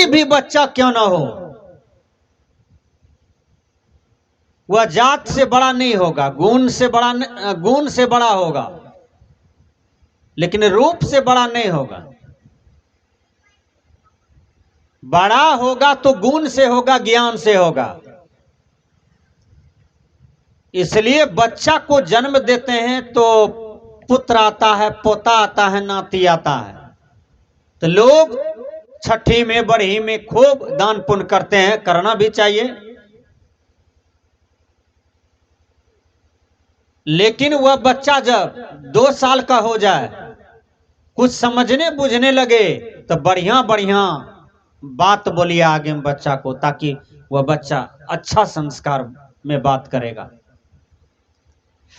कोई भी बच्चा क्यों ना हो, वह जात से बड़ा नहीं होगा, गुण से बड़ा होगा, लेकिन रूप से बड़ा नहीं होगा। बड़ा होगा तो गुण से होगा, ज्ञान से होगा। इसलिए बच्चा को जन्म देते हैं तो पुत्र आता है, पोता आता है, नाती आता है। तो लोग छठी में, बरही में खूब दान पुण्य करते हैं, करना भी चाहिए। लेकिन वह बच्चा जब 2 साल का हो जाए, कुछ समझने बुझने लगे, तो बढ़िया बढ़िया बात बोलिए आगे में बच्चा को, ताकि वह बच्चा अच्छा संस्कार में बात करेगा।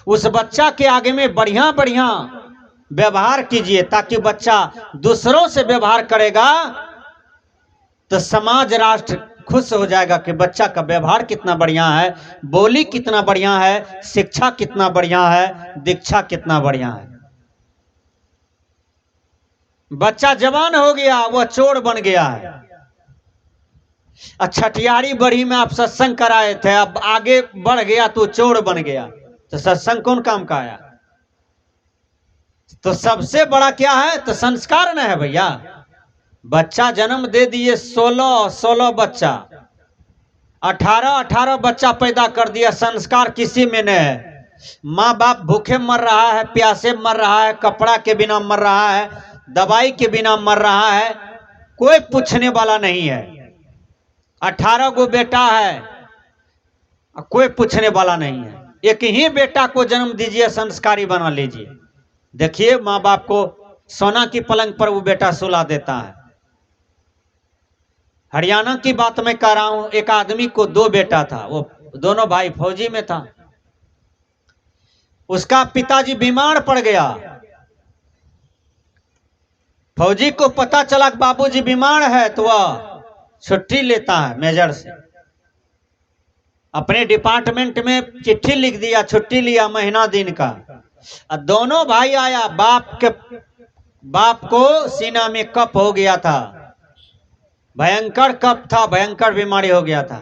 उस बच्चा के आगे में बढ़िया बढ़िया व्यवहार कीजिए, ताकि बच्चा दूसरों से व्यवहार करेगा तो समाज राष्ट्र खुश हो जाएगा कि बच्चा का व्यवहार कितना बढ़िया है, बोली कितना बढ़िया है, शिक्षा कितना बढ़िया है, दीक्षा कितना बढ़िया है। बच्चा जवान हो गया, वह चोर बन गया है। छठियारी बरही में आप सत्संग कराए थे, अब आगे बढ़ गया तो चोर बन गया, तो सत्संग कौन काम का आया? तो सबसे बड़ा क्या है? तो संस्कार न है भैया। बच्चा जन्म दे दिए, 16 बच्चा, 18 बच्चा पैदा कर दिया, संस्कार किसी में नहीं है। माँ बाप भूखे मर रहा है, प्यासे मर रहा है, कपड़ा के बिना मर रहा है, दवाई के बिना मर रहा है, कोई पूछने वाला नहीं है। 18 गो बेटा है, कोई पूछने वाला नहीं है। एक ही बेटा को जन्म दीजिए, संस्कारी बना लीजिए। देखिए माँ बाप को सोना की पलंग पर वो बेटा सुला देता है। हरियाणा की बात मैं कह रहा हूं, एक आदमी को 2 बेटा था, वो दोनों भाई फौजी में था। उसका पिताजी बीमार पड़ गया। फौजी को पता चला कि बाबूजी बीमार है, तो वह छुट्टी लेता है मेजर से, अपने डिपार्टमेंट में चिट्ठी लिख दिया, छुट्टी लिया महीना दिन का। दोनों भाई आया, बाप को सीना में कफ हो गया था, भयंकर कफ था, भयंकर बीमारी हो गया था।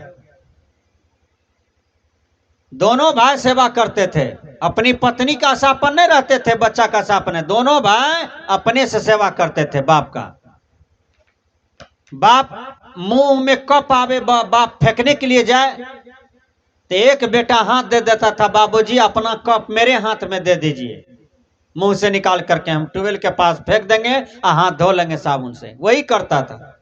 दोनों भाई सेवा करते थे, अपनी पत्नी का सापन नहीं रहते थे, बच्चा का सापन है, दोनों भाई अपने से सेवा करते थे बाप का। बाप मुंह में कप आवे, बाप फेंकने के लिए जाए तो एक बेटा हाथ दे देता था, बाबूजी अपना कप मेरे हाथ में दे दीजिए, मुंह से निकाल करके हम ट्यूबवेल के पास फेंक देंगे और हाथ धो लेंगे साबुन से। वही करता था।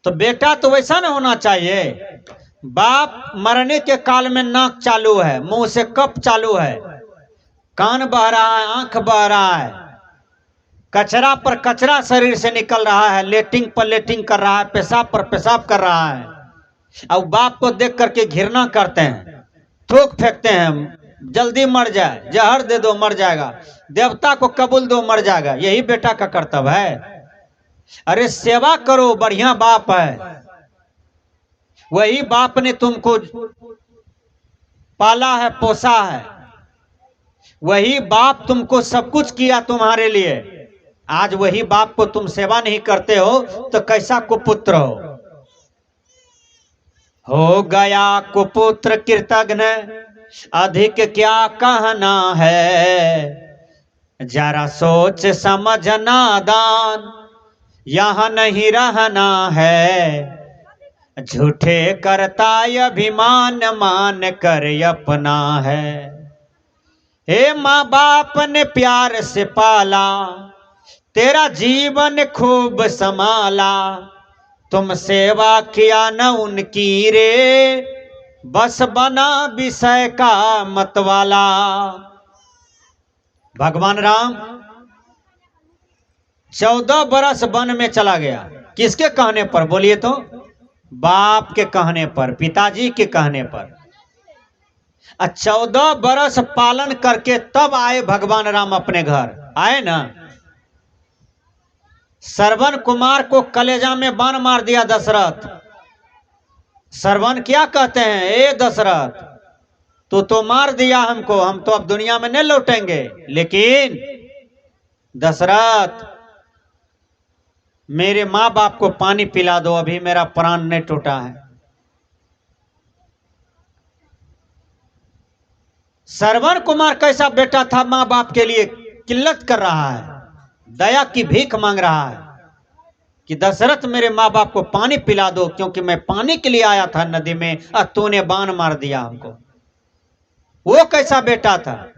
तो बेटा तो वैसा ना होना चाहिए। बाप मरने के काल में नाक चालू है, मुंह से कप चालू है, कान बह रहा है, आंख बह रहा है, कचरा पर कचरा शरीर से निकल रहा है, लेटिंग पर लेटिंग कर रहा है, पेशाब पर पेशाब कर रहा है। अब बाप को देख करके घृणा करते हैं, थूक फेंकते हैं, जल्दी मर जाए, जहर दे दो मर जाएगा, देवता को कबूल दो मर जाएगा। यही बेटा का कर्तव्य है। अरे सेवा करो, बढ़िया बाप है, वही बाप ने तुमको पाला है, पोसा है, वही बाप तुमको सब कुछ किया तुम्हारे लिए। आज वही बाप को तुम सेवा नहीं करते हो तो कैसा कुपुत्र हो गया कुपुत्र कृतघ्न, अधिक क्या कहना है, जरा सोच समझ नादान, यहां नहीं रहना है, झूठे करता अभिमान मान कर अपना है। हे माँ बाप ने प्यार से पाला, तेरा जीवन खूब संभाला, तुम सेवा किया न उनकी रे, बस बना विषय का मतवाला। भगवान राम 14 बरस वन में चला गया, किसके कहने पर? बोलिए तो। बाप के कहने पर, पिताजी के कहने पर। 14 बरस पालन करके तब आए भगवान राम अपने घर। आए ना, श्रवण कुमार को कलेजा में बाण मार दिया दशरथ। श्रवण क्या कहते हैं, ए दशरथ तू तो मार दिया हमको, हम तो अब दुनिया में नहीं लौटेंगे। लेकिन दशरथ मेरे माँ बाप को पानी पिला दो, अभी मेरा प्राण नहीं टूटा है। श्रवण कुमार कैसा बेटा था, माँ बाप के लिए किल्लत कर रहा है, दया की भीख मांग रहा है कि दशरथ मेरे माँ बाप को पानी पिला दो, क्योंकि मैं पानी के लिए आया था नदी में और तूने बाण मार दिया हमको। वो कैसा बेटा था?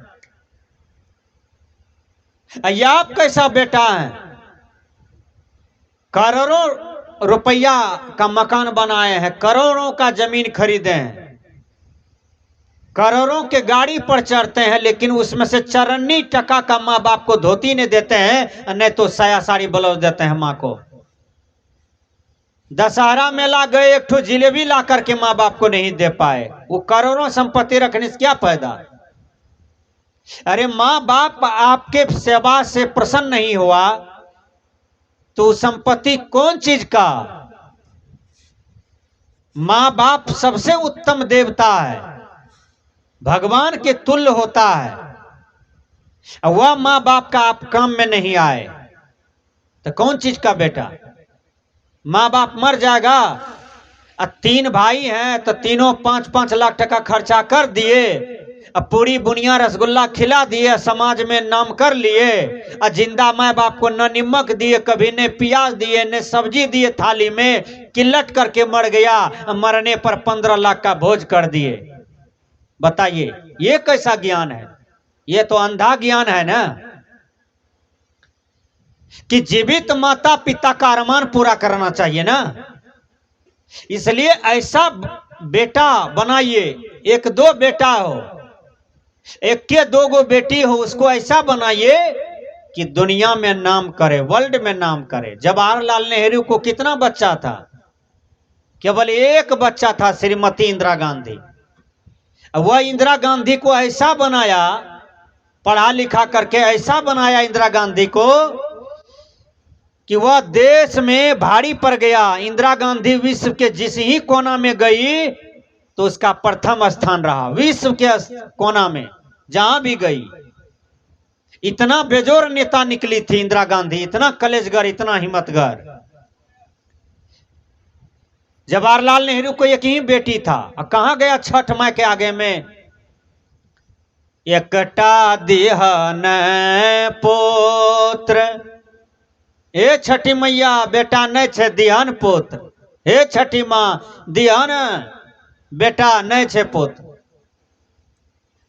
या आप कैसा बेटा है? करोड़ों रुपया का मकान बनाए हैं, करोड़ों का जमीन खरीदे हैं, करोड़ों के गाड़ी पर चढ़ते हैं, लेकिन उसमें से चरन्नी टका का माँ बाप को धोती नहीं देते हैं, नहीं तो साया साड़ी ब्लाउज देते हैं माँ को। दशहरा मेला गए, एक ठो जिलेबी ला करके माँ बाप को नहीं दे पाए। वो करोड़ों संपत्ति रखने से क्या फायदा? अरे माँ बाप आपके सेवा से प्रसन्न नहीं हुआ तो संपत्ति कौन चीज का? माँ बाप सबसे उत्तम देवता है, भगवान के तुल्य होता है। वह माँ बाप का आप काम में नहीं आए तो कौन चीज का बेटा? माँ बाप मर जाएगा, 3 भाई हैं तो तीनों 5-5 लाख टका खर्चा कर दिए, अब पूरी बुनिया रसगुल्ला खिला दिए, समाज में नाम कर लिए, और जिंदा माँ बाप को न नमक दिए, कभी न प्याज दिए, न सब्जी दिए, थाली में किल्लट करके मर गया, मरने पर 15 लाख का भोज कर दिए। बताइए ये कैसा ज्ञान है? ये तो अंधा ज्ञान है ना, कि जीवित माता पिता का अरमान पूरा करना चाहिए ना। इसलिए ऐसा बेटा बनाइए, 1-2 बेटा हो, 1 के 2 गो बेटी हो, उसको ऐसा बनाइए कि दुनिया में नाम करे, वर्ल्ड में नाम करे। जवाहरलाल नेहरू को कितना बच्चा था? केवल 1 बच्चा था, श्रीमती इंदिरा गांधी। वह इंदिरा गांधी को ऐसा बनाया, पढ़ा लिखा करके ऐसा बनाया इंदिरा गांधी को कि वह देश में भारी पड़ गया। इंदिरा गांधी विश्व के जिस ही कोना में गई तो उसका प्रथम स्थान रहा, विश्व के कोना में जहां भी गई। इतना बेजोर नेता निकली थी इंदिरा गांधी, इतना कलेजगर, इतना हिम्मतगर। जवाहरलाल नेहरू को एक ही बेटी था, कहां गया छठ माई के आगे में? एकटा दिहन पुत्र, हे छठी मैया बेटा नहीं छे दिहन पुत्र, हे छठी माँ दिहन बेटा नहीं छे पुत्र।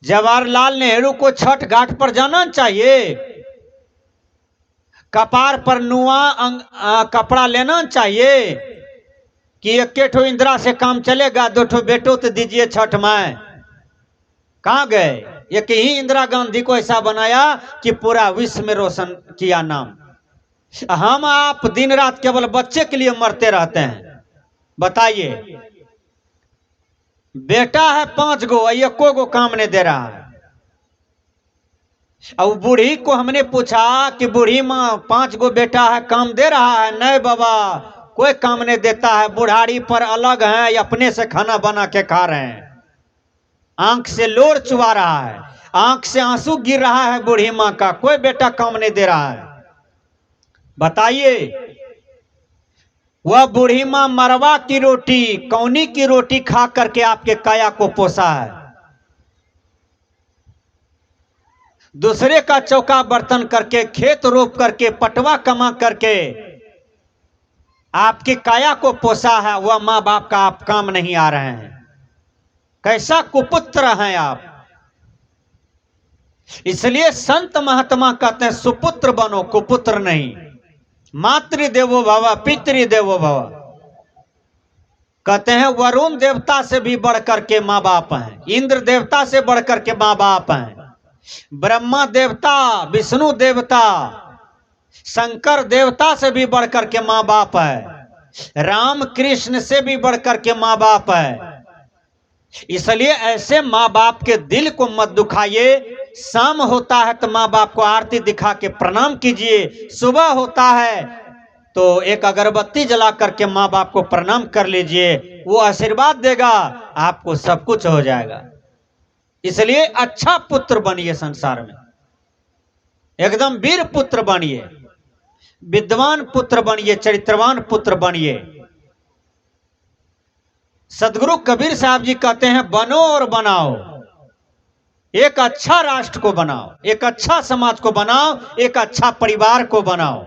जवाहरलाल नेहरू को छठ घाट पर जाना चाहिए, कपार पर नुआ कपड़ा लेना चाहिए कि 1 ठो इंदिरा से काम चलेगा, 2 ठो बेटो तो दीजिए छठ माई। कहां गए? एक ही इंदिरा गांधी को ऐसा बनाया कि पूरा विश्व में रोशन किया नाम। हम आप दिन रात केवल बच्चे के लिए मरते रहते हैं। बताइए, बेटा है 5 गो, 1 गो काम नहीं दे रहा है। अब बूढ़ी को हमने पूछा कि बूढ़ी माँ 5 गो बेटा है, काम दे रहा है? नहीं बाबा, कोई काम नहीं देता है, बुढ़ारी पर अलग है, अपने से खाना बना के खा रहे हैं। आंख से लोर चुआ रहा है, आंख से आंसू गिर रहा है बूढ़ी माँ का, कोई बेटा काम नहीं दे रहा है। बताइए, वह बूढ़ी माँ मरवा की रोटी, कौनी की रोटी खा करके आपके काया को पोसा है। दूसरे का चौका बर्तन करके, खेत रोप करके, पटवा कमा करके आपकी काया को पोसा है। वह माँ बाप का आप काम नहीं आ रहे हैं। कैसा कुपुत्र हैं आप। इसलिए संत महात्मा कहते हैं सुपुत्र बनो, कुपुत्र नहीं। मातृदेवो भव, पितृदेवो भव। कहते हैं वरुण देवता से भी बढ़कर के माँ बाप हैं, इंद्र देवता से बढ़कर के माँ बाप हैं, ब्रह्मा देवता, विष्णु देवता, शंकर देवता से भी बढ़कर के माँ बाप है, राम कृष्ण से भी बढ़कर के माँ बाप है। इसलिए ऐसे माँ बाप के दिल को मत दुखाइए। शाम होता है तो माँ बाप को आरती दिखा के प्रणाम कीजिए, सुबह होता है तो एक अगरबत्ती जला करके माँ बाप को प्रणाम कर लीजिए, वो आशीर्वाद देगा, आपको सब कुछ हो जाएगा। इसलिए अच्छा पुत्र बनिए, संसार में एकदम वीर पुत्र बनिए। विद्वान पुत्र बनिए, चरित्रवान पुत्र बनिए। सदगुरु कबीर साहब जी कहते हैं, बनो और बनाओ, एक अच्छा राष्ट्र को बनाओ, एक अच्छा समाज को बनाओ, एक अच्छा परिवार को बनाओ।